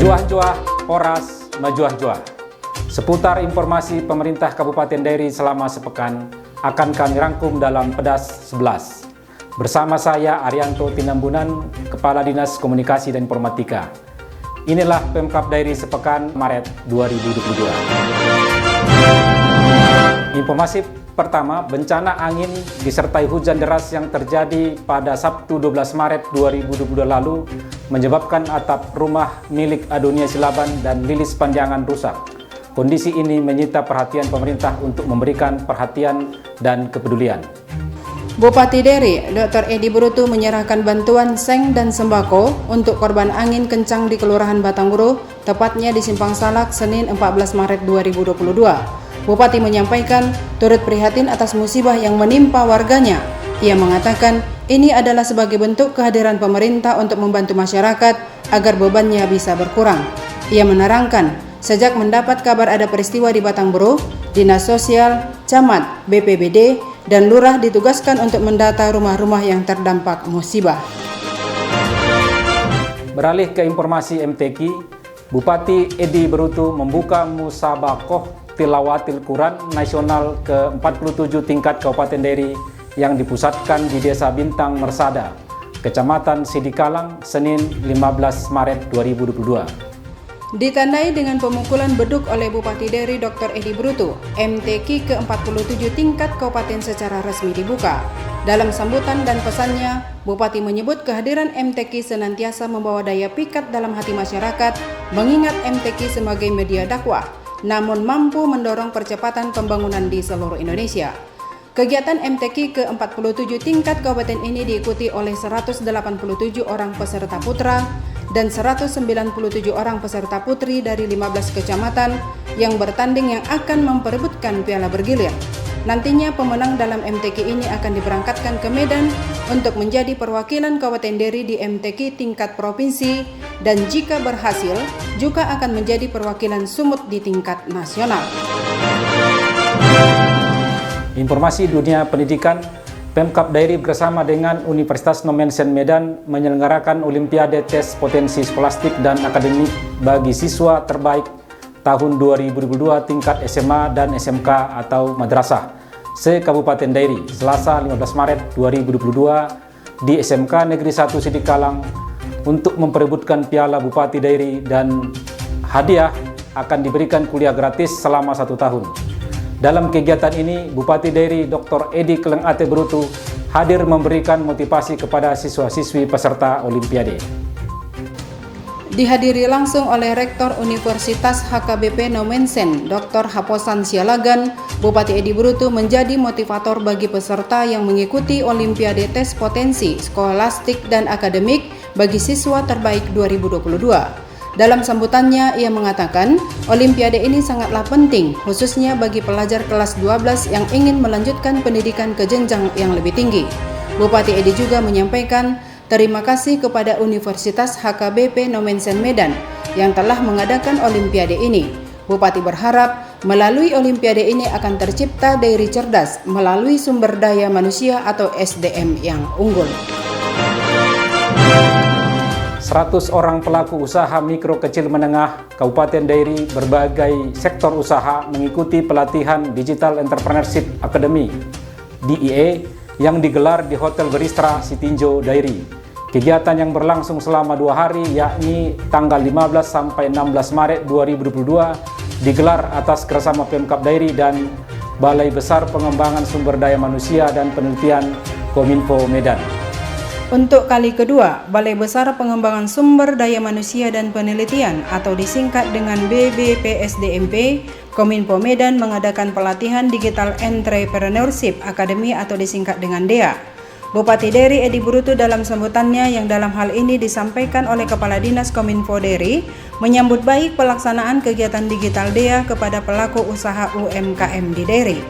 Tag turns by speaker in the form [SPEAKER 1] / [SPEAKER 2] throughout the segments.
[SPEAKER 1] Juah-juah, Poras, Majuah-juah. Seputar informasi pemerintah Kabupaten Dairi selama sepekan akan kami rangkum dalam Pedas 11. Bersama saya Arianto Tinambunan, Kepala Dinas Komunikasi dan Informatika. Inilah Pemkab Dairi sepekan Maret 2022. Informasi pertama, bencana angin disertai hujan deras yang terjadi pada Sabtu 12 Maret 2022 lalu menyebabkan atap rumah milik Adonia Silaban dan Lilis Panjangan rusak. Kondisi ini menyita perhatian pemerintah untuk memberikan perhatian dan kepedulian.
[SPEAKER 2] Bupati Dairi, Dr. Edi Brutu menyerahkan bantuan seng dan sembako untuk korban angin kencang di Kelurahan Batangburu, tepatnya di Simpang Salak, Senin 14 Maret 2022. Bupati menyampaikan turut prihatin atas musibah yang menimpa warganya. Ia mengatakan ini adalah sebagai bentuk kehadiran pemerintah untuk membantu masyarakat agar bebannya bisa berkurang. Ia menerangkan, sejak mendapat kabar ada peristiwa di Batangburu, Dinas Sosial, Camat, BPBD, dan Lurah ditugaskan untuk mendata rumah-rumah yang terdampak musibah.
[SPEAKER 1] Beralih ke informasi MTQ, Bupati Edi Brutu membuka Musabakoh Tilawatil Quran Nasional ke-47 tingkat Kabupaten Dairi yang dipusatkan di Desa Bintang Mersada, Kecamatan Sidikalang, Senin 15 Maret 2022.
[SPEAKER 2] Ditandai dengan pemukulan beduk oleh Bupati Dairi Dr. Edi Brutu, MTQ ke-47 tingkat kabupaten secara resmi dibuka. Dalam sambutan dan pesannya, Bupati menyebut kehadiran MTQ senantiasa membawa daya pikat dalam hati masyarakat, mengingat MTQ sebagai media dakwah, namun mampu mendorong percepatan pembangunan di seluruh Indonesia. Kegiatan MTQ ke-47 tingkat kabupaten ini diikuti oleh 187 orang peserta putra dan 197 orang peserta putri dari 15 kecamatan yang bertanding yang akan memperebutkan piala bergilir. Nantinya pemenang dalam MTQ ini akan diberangkatkan ke Medan untuk menjadi perwakilan Kabupaten Dairi di MTQ tingkat provinsi dan jika berhasil juga akan menjadi perwakilan Sumut di tingkat nasional.
[SPEAKER 1] Informasi dunia pendidikan, Pemkab Dairi bersama dengan Universitas Nomensen Medan menyelenggarakan Olimpiade Tes Potensi Skolastik dan Akademik bagi siswa terbaik tahun 2022 tingkat SMA dan SMK atau Madrasah se-Kabupaten Dairi, Selasa 15 Maret 2022 di SMK Negeri 1 Sidikalang untuk memperebutkan Piala Bupati Dairi dan hadiah akan diberikan kuliah gratis selama 1 tahun. Dalam kegiatan ini, Bupati Dairi Dr. Edi Kleng-Ate Brutu hadir memberikan motivasi kepada siswa-siswi peserta Olimpiade.
[SPEAKER 2] Dihadiri langsung oleh Rektor Universitas HKBP Nomensen, Dr. Haposan Sialagan, Bupati Edi Brutu menjadi motivator bagi peserta yang mengikuti Olimpiade Tes Potensi Skolastik dan Akademik bagi siswa terbaik 2022. Dalam sambutannya, ia mengatakan Olimpiade ini sangatlah penting, khususnya bagi pelajar kelas 12 yang ingin melanjutkan pendidikan ke jenjang yang lebih tinggi. Bupati Edi juga menyampaikan terima kasih kepada Universitas HKBP Nomensen Medan yang telah mengadakan Olimpiade ini. Bupati berharap melalui Olimpiade ini akan tercipta Dairi cerdas melalui sumber daya manusia atau SDM yang unggul.
[SPEAKER 1] 100 orang pelaku usaha mikro kecil menengah Kabupaten Dairi berbagai sektor usaha mengikuti pelatihan Digital Entrepreneurship Academy DIE yang digelar di Hotel Beristra Sitinjo Dairi. Kegiatan yang berlangsung selama 2 hari yakni tanggal 15 sampai 16 Maret 2022 digelar atas kerjasama Pemkab Dairi dan Balai Besar Pengembangan Sumber Daya Manusia dan Penelitian Kominfo Medan.
[SPEAKER 2] Untuk kali kedua, Balai Besar Pengembangan Sumber Daya Manusia dan Penelitian atau disingkat dengan BBPSDMP, Kominfo Medan mengadakan pelatihan Digital Entrepreneurship Academy atau disingkat dengan DEA. Bupati Dairi Edi Brutu dalam sambutannya yang dalam hal ini disampaikan oleh Kepala Dinas Kominfo Dairi menyambut baik pelaksanaan kegiatan digital DEA kepada pelaku usaha UMKM di Dairi.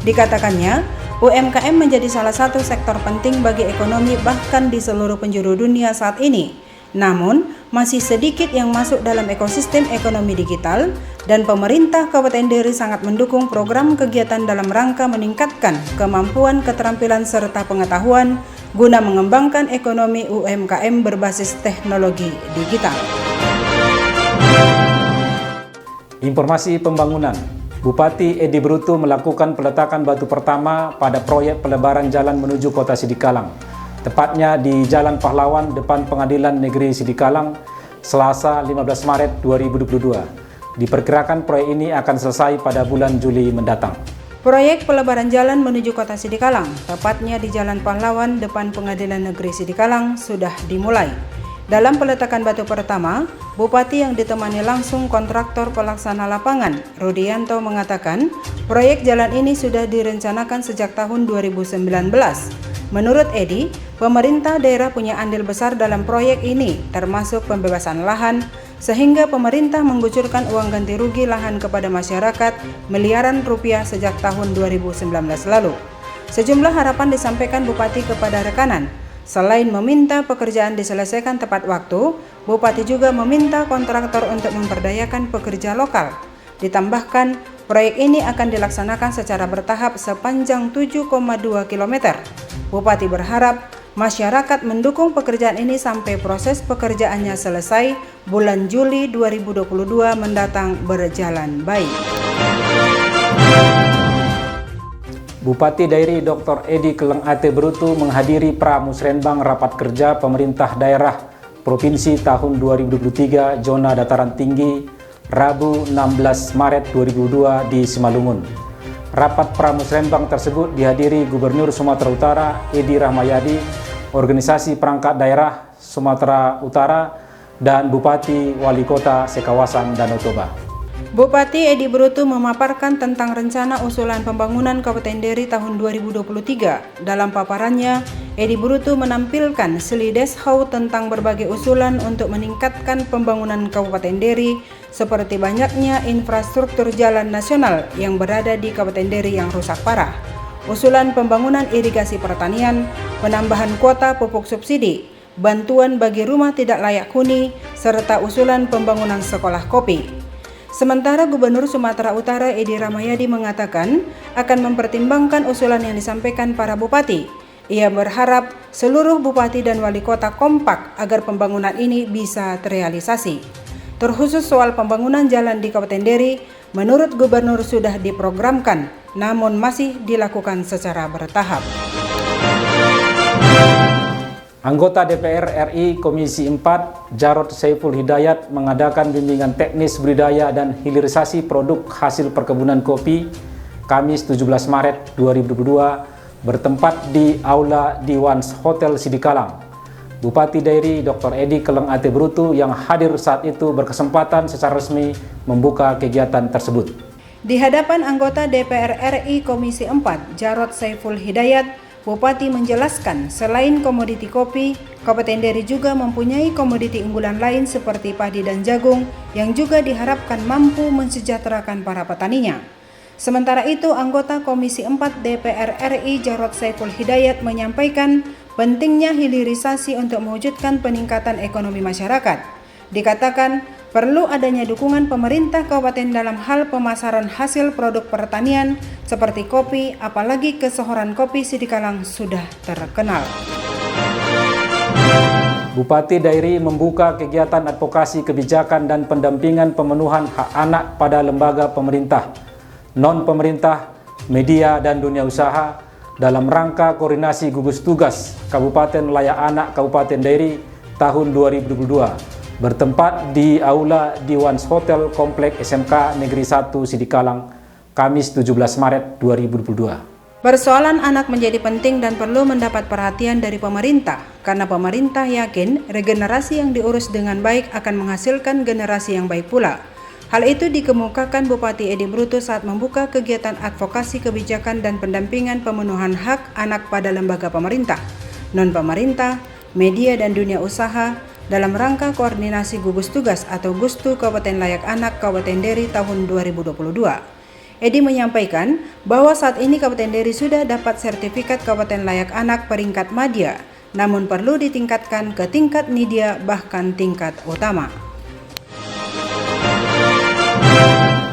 [SPEAKER 2] Dikatakannya, UMKM menjadi salah satu sektor penting bagi ekonomi bahkan di seluruh penjuru dunia saat ini. Namun, masih sedikit yang masuk dalam ekosistem ekonomi digital dan pemerintah Kabupaten Dairi sangat mendukung program kegiatan dalam rangka meningkatkan kemampuan, keterampilan serta pengetahuan guna mengembangkan ekonomi UMKM berbasis teknologi digital.
[SPEAKER 1] Informasi pembangunan. Bupati Edi Brutu melakukan peletakan batu pertama pada proyek pelebaran jalan menuju Kota Sidikalang, tepatnya di Jalan Pahlawan depan Pengadilan Negeri Sidikalang, Selasa 15 Maret 2022. Diperkirakan proyek ini akan selesai pada bulan Juli mendatang.
[SPEAKER 2] Proyek pelebaran jalan menuju Kota Sidikalang, tepatnya di Jalan Pahlawan depan Pengadilan Negeri Sidikalang, sudah dimulai. Dalam peletakan batu pertama, Bupati yang ditemani langsung kontraktor pelaksana lapangan, Rudianto, mengatakan proyek jalan ini sudah direncanakan sejak tahun 2019. Menurut Edi, pemerintah daerah punya andil besar dalam proyek ini, termasuk pembebasan lahan, sehingga pemerintah mengucurkan uang ganti rugi lahan kepada masyarakat miliaran rupiah sejak tahun 2019 lalu. Sejumlah harapan disampaikan Bupati kepada rekanan. Selain meminta pekerjaan diselesaikan tepat waktu, Bupati juga meminta kontraktor untuk memperdayakan pekerja lokal. Ditambahkan, proyek ini akan dilaksanakan secara bertahap sepanjang 7,2 km. Bupati berharap masyarakat mendukung pekerjaan ini sampai proses pekerjaannya selesai bulan Juli 2022 mendatang berjalan baik.
[SPEAKER 1] Bupati Dairi Dr. Edi Keleng Ate Brutu menghadiri Pramusrenbang Rapat Kerja Pemerintah Daerah Provinsi tahun 2023 Zona Dataran Tinggi Rabu 16 Maret 2002 di Simalungun. Rapat Pramusrenbang tersebut dihadiri Gubernur Sumatera Utara Edi Rahmayadi, Organisasi Perangkat Daerah Sumatera Utara, dan Bupati Wali Kota sekawasan Danau Toba.
[SPEAKER 2] Bupati Edi Brutu memaparkan tentang rencana usulan pembangunan Kabupaten Dairi tahun 2023. Dalam paparannya, Edi Brutu menampilkan slideshow tentang berbagai usulan untuk meningkatkan pembangunan Kabupaten Dairi, seperti banyaknya infrastruktur jalan nasional yang berada di Kabupaten Dairi yang rusak parah, usulan pembangunan irigasi pertanian, penambahan kuota pupuk subsidi, bantuan bagi rumah tidak layak huni, serta usulan pembangunan sekolah kopi. Sementara Gubernur Sumatera Utara Edi Rahmayadi mengatakan akan mempertimbangkan usulan yang disampaikan para bupati. Ia berharap seluruh bupati dan wali kota kompak agar pembangunan ini bisa terrealisasi. Terkhusus soal pembangunan jalan di Kabupaten Dairi, menurut Gubernur sudah diprogramkan, namun masih dilakukan secara bertahap.
[SPEAKER 1] Anggota DPR RI Komisi 4 Jarod Saiful Hidayat mengadakan bimbingan teknis budidaya dan hilirisasi produk hasil perkebunan kopi Kamis 17 Maret 2022 bertempat di Aula Diwans Hotel Sidikalang. Bupati Dairi Dr. Edi Keleng Ate Brutu yang hadir saat itu berkesempatan secara resmi membuka kegiatan tersebut.
[SPEAKER 2] Di hadapan anggota DPR RI Komisi 4 Jarod Saiful Hidayat, Bupati menjelaskan selain komoditi kopi, Kabupaten Dairi juga mempunyai komoditi unggulan lain seperti padi dan jagung yang juga diharapkan mampu mensejahterakan para petaninya. Sementara itu, anggota Komisi 4 DPR RI Jarod Saiful Hidayat menyampaikan pentingnya hilirisasi untuk mewujudkan peningkatan ekonomi masyarakat. Dikatakan perlu adanya dukungan pemerintah kabupaten dalam hal pemasaran hasil produk pertanian seperti kopi, apalagi kesohoran kopi Sidikalang sudah terkenal.
[SPEAKER 1] Bupati Dairi membuka kegiatan advokasi kebijakan dan pendampingan pemenuhan hak anak pada lembaga pemerintah, non-pemerintah, media, dan dunia usaha dalam rangka koordinasi gugus tugas Kabupaten Layak Anak Kabupaten Dairi tahun 2022. Bertempat di Aula Diwans Hotel Komplek SMK Negeri 1 Sidikalang, Kamis 17 Maret 2022.
[SPEAKER 2] Persoalan anak menjadi penting dan perlu mendapat perhatian dari pemerintah, karena pemerintah yakin regenerasi yang diurus dengan baik akan menghasilkan generasi yang baik pula. Hal itu dikemukakan Bupati Edi Brutu saat membuka kegiatan advokasi kebijakan dan pendampingan pemenuhan hak anak pada lembaga pemerintah, non-pemerintah, media, dan dunia usaha dalam rangka koordinasi gugus tugas atau Gustu Kabupaten Layak Anak Kabupaten Dairi tahun 2022. Edi menyampaikan bahwa saat ini Kabupaten Dairi sudah dapat sertifikat Kabupaten Layak Anak peringkat madya, namun perlu ditingkatkan ke tingkat nidya bahkan tingkat utama.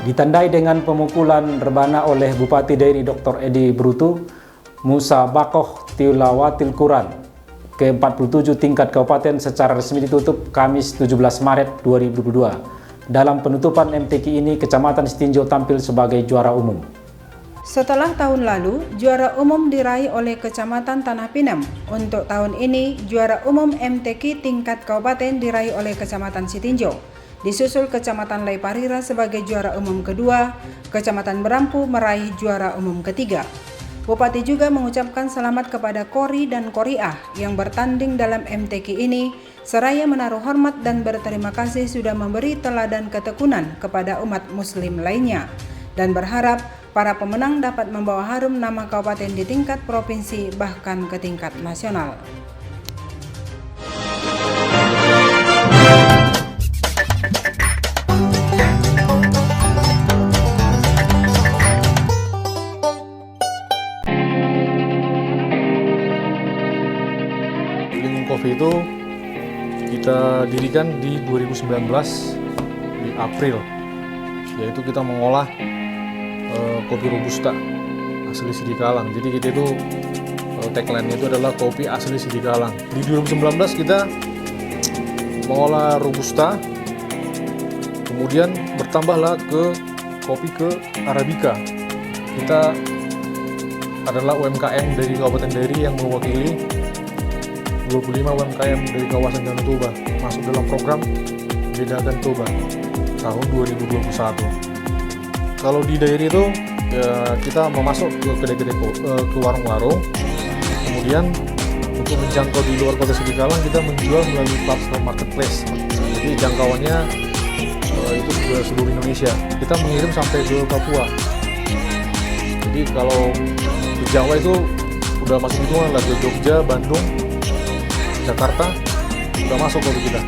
[SPEAKER 1] Ditandai dengan pemukulan rebana oleh Bupati Dairi Dr. Edi Brutu, Musa Bakoh Tilawatil Quran ke-47 tingkat kabupaten secara resmi ditutup Kamis 17 Maret 2022. Dalam penutupan MTQ ini, Kecamatan Sitinjau tampil sebagai juara umum.
[SPEAKER 2] Setelah tahun lalu, juara umum diraih oleh Kecamatan Tanah Pinang. Untuk tahun ini, juara umum MTQ tingkat kabupaten diraih oleh Kecamatan Sitinjau. Disusul Kecamatan Laiparira sebagai juara umum kedua, Kecamatan Berampu meraih juara umum ketiga. Bupati juga mengucapkan selamat kepada Kori dan Koriah yang bertanding dalam MTQ ini, seraya menaruh hormat dan berterima kasih sudah memberi teladan ketekunan kepada umat muslim lainnya, dan berharap para pemenang dapat membawa harum nama kabupaten di tingkat provinsi bahkan ke tingkat nasional.
[SPEAKER 3] Lingkungan Kopi itu kita dirikan di 2019 di April, yaitu kita mengolah kopi Robusta asli Sidikalang. Jadi kita itu tagline-nya itu adalah kopi asli Sidikalang. Di 2019 kita mengolah Robusta, kemudian bertambahlah ke kopi ke Arabica. Kita adalah UMKM dari Kabupaten Dairi yang mewakili 25 UMKM dari kawasan Danau Toba masuk dalam program Bedakan Toba tahun 2021. Kalau di Dairi itu ya, kita memasuk ke kedai-kedai, ke warung-warung. Kemudian untuk menjangkau di luar kota Sidikalang kita menjual melalui platform marketplace. Jadi jangkauannya itu ke seluruh Indonesia. Kita mengirim sampai ke Papua. Jadi kalau di Jawa itu udah masuk hitungan lah, ke Jogja, Bandung, Jakarta udah masuk kopi kita.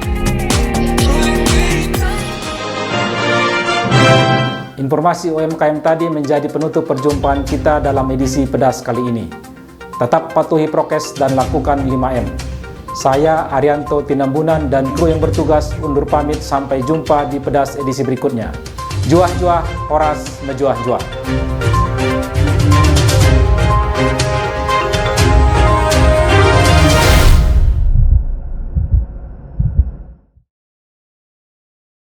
[SPEAKER 1] Informasi UMKM tadi menjadi penutup perjumpaan kita dalam edisi Pedas kali ini. Tetap patuhi prokes dan lakukan 5M. Saya Arianto Tinambunan dan kru yang bertugas undur pamit, sampai jumpa di Pedas edisi berikutnya. Juah-juah, oras mejuah-juah.